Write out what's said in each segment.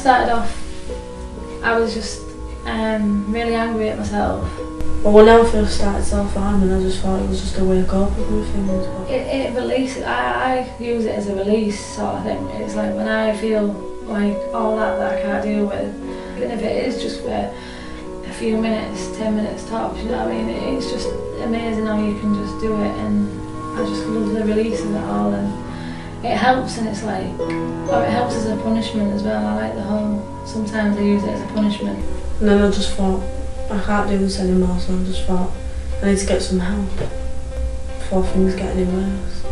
started off, I was just really angry at myself. Well, when I first started self-harming, I just thought it was just a way of coping with things. It releases. I use it as a release sort of thing. It's like when I feel like all that I can't deal with, even if it is just for a few minutes, 10 minutes tops, you know what I mean? It's just amazing how you can just do it, and I just love the release of it all, and it helps, and it's like, or it helps as a punishment as well. I like the whole, sometimes I use it as a punishment. And then I just thought, I can't do this anymore, so I just thought, I need to get some help before things get any worse.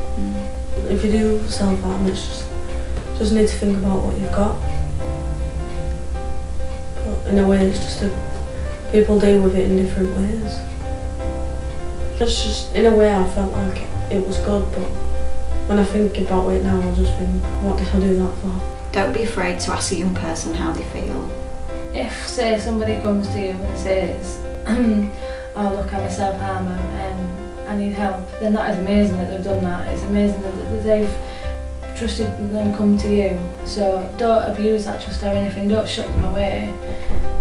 If you do self-harm, it's just need to think about what you've got. But in a way, it's just people deal with it in different ways. It's just, in a way, I felt like it was good, but when I think about it now, I just think, what did I do that for? Don't be afraid to ask a young person how they feel. If, say, somebody comes to you and says, oh look, I'm a self-harmer and I need help, then that is amazing that they've done that. It's amazing that they've trusted them come to you. So don't abuse that trust or anything, don't shut them away.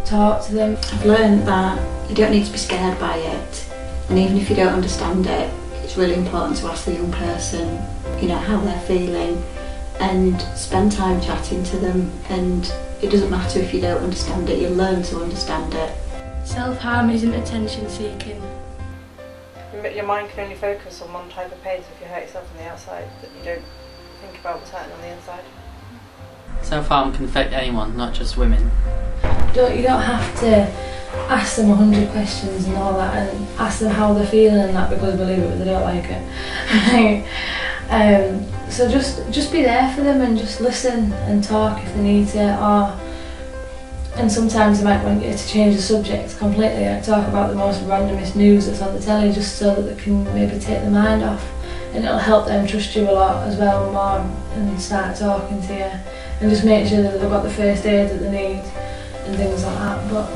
Talk to them. I've learned that you don't need to be scared by it, and even if you don't understand it, it's really important to ask the young person, you know, how they're feeling, and spend time chatting to them. And it doesn't matter if you don't understand it, you'll learn to understand it. Self-harm isn't attention seeking. Your mind can only focus on one type of pain, so if you hurt yourself on the outside, that you don't think about what's happening on the inside. Self-harm can affect anyone, not just women. You don't have to ask them 100 questions and all that, and ask them how they're feeling and that, because believe it, they don't like it. So just be there for them and just listen and talk if they need to, and sometimes they might want you to change the subject completely, like talk about the most randomest news that's on the telly, just so that they can maybe take their mind off, and it'll help them trust you a lot as well more, and start talking to you, and just make sure that they've got the first aid that they need and things like that. But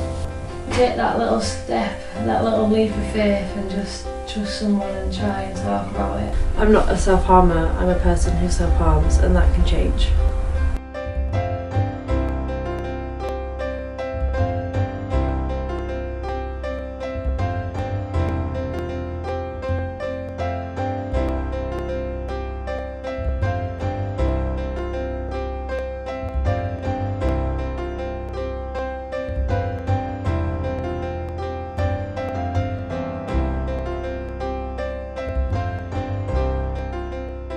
take that little step, that little leap of faith, and just trust someone and try and talk about it. I'm not a self-harmer, I'm a person who self-harms, and that can change.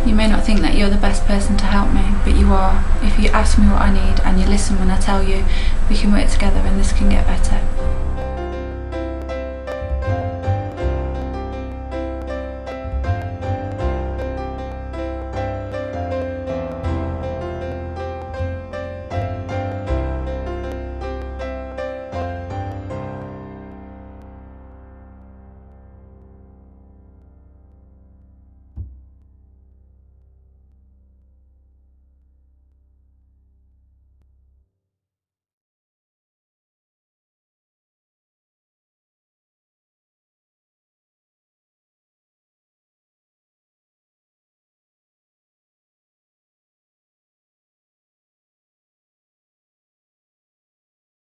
You may not think that you're the best person to help me, but you are. If you ask me what I need and you listen when I tell you, we can work together and this can get better.